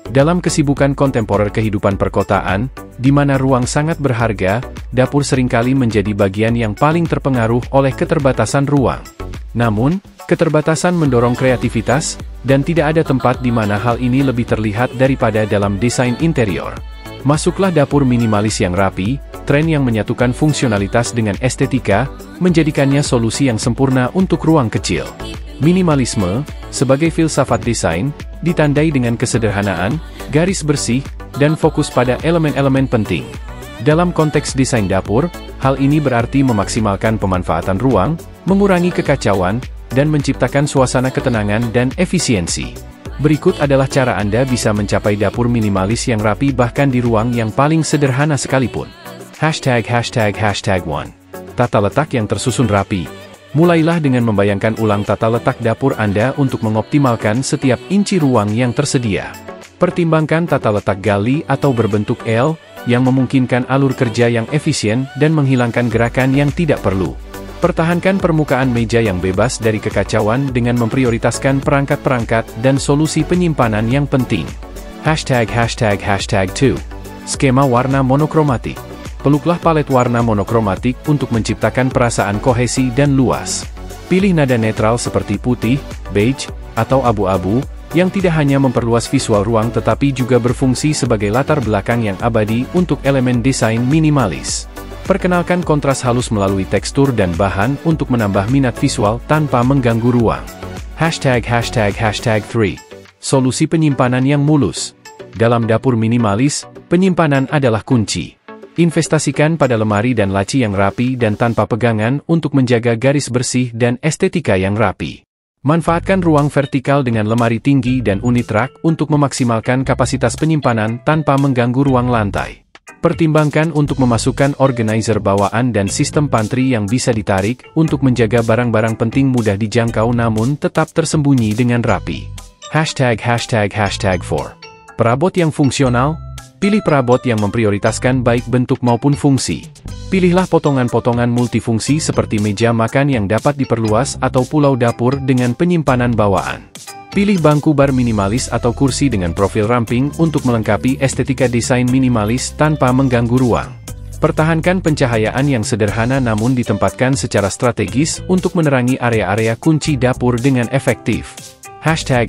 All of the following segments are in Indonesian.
Dalam kesibukan kontemporer kehidupan perkotaan, di mana ruang sangat berharga, dapur seringkali menjadi bagian yang paling terpengaruh oleh keterbatasan ruang. Namun, keterbatasan mendorong kreativitas, dan tidak ada tempat di mana hal ini lebih terlihat daripada dalam desain interior. Masuklah dapur minimalis yang rapi, tren yang menyatukan fungsionalitas dengan estetika, menjadikannya solusi yang sempurna untuk ruang kecil. Minimalisme, sebagai filsafat desain, ditandai dengan kesederhanaan, garis bersih, dan fokus pada elemen-elemen penting. Dalam konteks desain dapur, hal ini berarti memaksimalkan pemanfaatan ruang, mengurangi kekacauan, dan menciptakan suasana ketenangan dan efisiensi. Berikut adalah cara Anda bisa mencapai dapur minimalis yang rapi bahkan di ruang yang paling sederhana sekalipun. #1. Tata letak yang tersusun rapi. Mulailah dengan membayangkan ulang tata letak dapur Anda untuk mengoptimalkan setiap inci ruang yang tersedia. Pertimbangkan tata letak gali atau berbentuk L, yang memungkinkan alur kerja yang efisien dan menghilangkan gerakan yang tidak perlu. Pertahankan permukaan meja yang bebas dari kekacauan dengan memprioritaskan perangkat-perangkat dan solusi penyimpanan yang penting. #2. Skema warna monokromatik. Peluklah palet warna monokromatik untuk menciptakan perasaan kohesi dan luas. Pilih nada netral seperti putih, beige, atau abu-abu, yang tidak hanya memperluas visual ruang tetapi juga berfungsi sebagai latar belakang yang abadi untuk elemen desain minimalis. Perkenalkan kontras halus melalui tekstur dan bahan untuk menambah minat visual tanpa mengganggu ruang. #3. Solusi penyimpanan yang mulus. Dalam dapur minimalis, penyimpanan adalah kunci. Investasikan pada lemari dan laci yang rapi dan tanpa pegangan untuk menjaga garis bersih dan estetika yang rapi. Manfaatkan ruang vertikal dengan lemari tinggi dan unit rak untuk memaksimalkan kapasitas penyimpanan tanpa mengganggu ruang lantai. Pertimbangkan untuk memasukkan organizer bawaan dan sistem pantry yang bisa ditarik untuk menjaga barang-barang penting mudah dijangkau namun tetap tersembunyi dengan rapi. #4. Perabot yang fungsional. Pilih perabot yang memprioritaskan baik bentuk maupun fungsi. Pilihlah potongan-potongan multifungsi seperti meja makan yang dapat diperluas atau pulau dapur dengan penyimpanan bawaan. Pilih bangku bar minimalis atau kursi dengan profil ramping untuk melengkapi estetika desain minimalis tanpa mengganggu ruang. Pertahankan pencahayaan yang sederhana namun ditempatkan secara strategis untuk menerangi area-area kunci dapur dengan efektif. #5.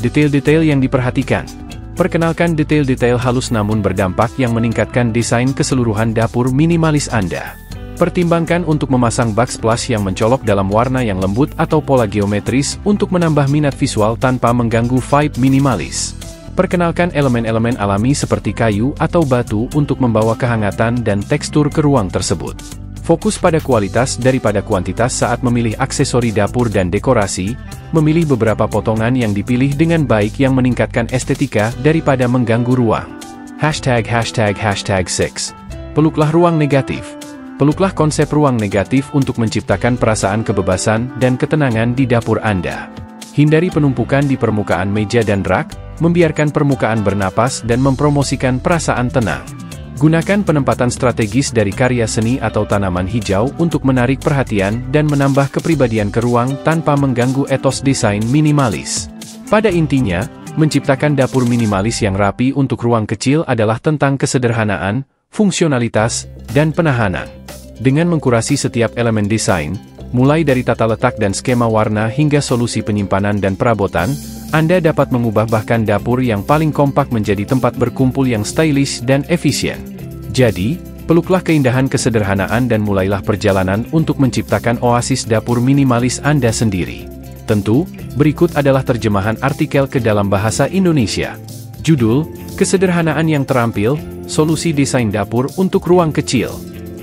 Detail-detail yang diperhatikan. Perkenalkan detail-detail halus namun berdampak yang meningkatkan desain keseluruhan dapur minimalis Anda. Pertimbangkan untuk memasang backsplash yang mencolok dalam warna yang lembut atau pola geometris untuk menambah minat visual tanpa mengganggu vibe minimalis. Perkenalkan elemen-elemen alami seperti kayu atau batu untuk membawa kehangatan dan tekstur ke ruang tersebut. Fokus pada kualitas daripada kuantitas saat memilih aksesori dapur dan dekorasi, memilih beberapa potongan yang dipilih dengan baik yang meningkatkan estetika daripada mengganggu ruang. #6. Peluklah ruang negatif. Peluklah konsep ruang negatif untuk menciptakan perasaan kebebasan dan ketenangan di dapur Anda. Hindari penumpukan di permukaan meja dan rak, membiarkan permukaan bernapas dan mempromosikan perasaan tenang. Gunakan penempatan strategis dari karya seni atau tanaman hijau untuk menarik perhatian dan menambah kepribadian ke ruang tanpa mengganggu etos desain minimalis. Pada intinya, menciptakan dapur minimalis yang rapi untuk ruang kecil adalah tentang kesederhanaan, fungsionalitas, dan penahanan. Dengan mengkurasi setiap elemen desain, mulai dari tata letak dan skema warna hingga solusi penyimpanan dan perabotan, Anda dapat mengubah bahkan dapur yang paling kompak menjadi tempat berkumpul yang stylish dan efisien. Jadi, peluklah keindahan kesederhanaan dan mulailah perjalanan untuk menciptakan oasis dapur minimalis Anda sendiri. Tentu, berikut adalah terjemahan artikel ke dalam bahasa Indonesia. Judul, Kesederhanaan yang Terampil, Solusi Desain Dapur untuk Ruang Kecil.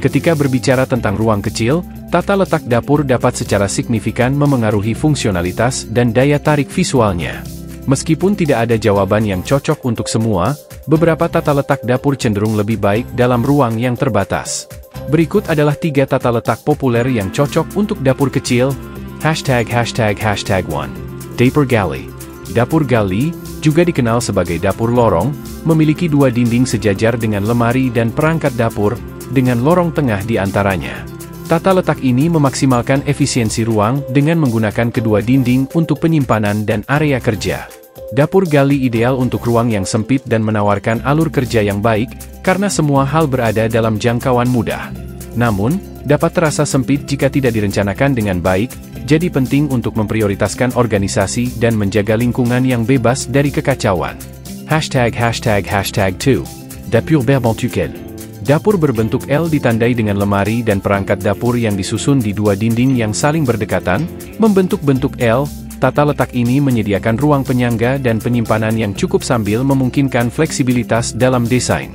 Ketika berbicara tentang ruang kecil, tata letak dapur dapat secara signifikan memengaruhi fungsionalitas dan daya tarik visualnya. Meskipun tidak ada jawaban yang cocok untuk semua, beberapa tata letak dapur cenderung lebih baik dalam ruang yang terbatas. Berikut adalah 3 tata letak populer yang cocok untuk dapur kecil. #1. Dapur gali. Dapur gali, juga dikenal sebagai dapur lorong, memiliki 2 dinding sejajar dengan lemari dan perangkat dapur, dengan lorong tengah di antaranya. Tata letak ini memaksimalkan efisiensi ruang dengan menggunakan kedua dinding untuk penyimpanan dan area kerja. Dapur gali ideal untuk ruang yang sempit dan menawarkan alur kerja yang baik, karena semua hal berada dalam jangkauan mudah. Namun, dapat terasa sempit jika tidak direncanakan dengan baik, jadi penting untuk memprioritaskan organisasi dan menjaga lingkungan yang bebas dari kekacauan. ###2 Dapur berbentuk L. Dapur berbentuk L ditandai dengan lemari dan perangkat dapur yang disusun di dua dinding yang saling berdekatan, membentuk bentuk L. Tata letak ini menyediakan ruang penyangga dan penyimpanan yang cukup sambil memungkinkan fleksibilitas dalam desain.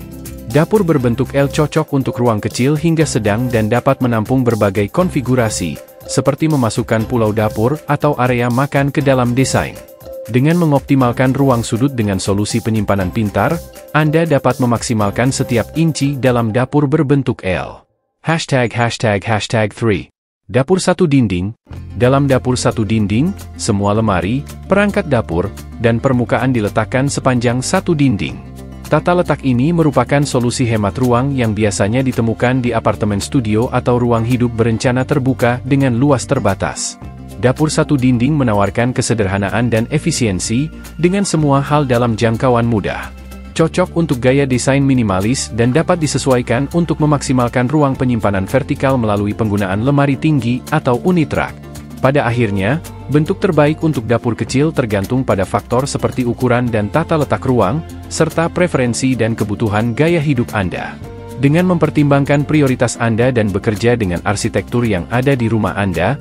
Dapur berbentuk L cocok untuk ruang kecil hingga sedang dan dapat menampung berbagai konfigurasi, seperti memasukkan pulau dapur atau area makan ke dalam desain. Dengan mengoptimalkan ruang sudut dengan solusi penyimpanan pintar, Anda dapat memaksimalkan setiap inci dalam dapur berbentuk L. ###3 Dapur satu dinding. Dalam dapur satu dinding, semua lemari, perangkat dapur, dan permukaan diletakkan sepanjang satu dinding. Tata letak ini merupakan solusi hemat ruang yang biasanya ditemukan di apartemen studio atau ruang hidup berencana terbuka dengan luas terbatas. Dapur satu dinding menawarkan kesederhanaan dan efisiensi, dengan semua hal dalam jangkauan mudah. Cocok untuk gaya desain minimalis dan dapat disesuaikan untuk memaksimalkan ruang penyimpanan vertikal melalui penggunaan lemari tinggi atau unit rak. Pada akhirnya, bentuk terbaik untuk dapur kecil tergantung pada faktor seperti ukuran dan tata letak ruang, serta preferensi dan kebutuhan gaya hidup Anda. Dengan mempertimbangkan prioritas Anda dan bekerja dengan arsitektur yang ada di rumah Anda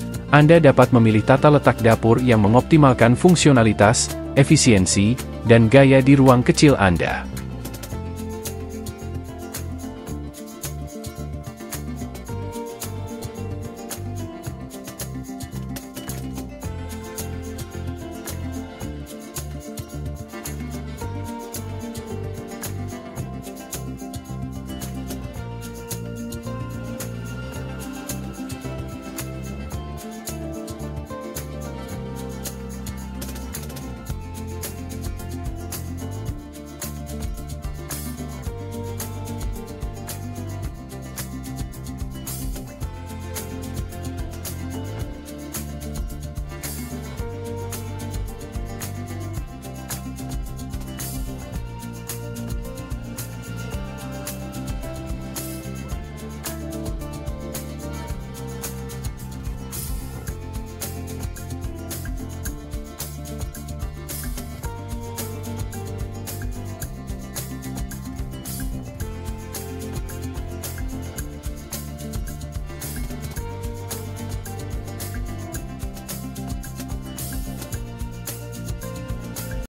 dapat memilih tata letak dapur yang mengoptimalkan fungsionalitas, efisiensi, dan gaya di ruang kecil Anda.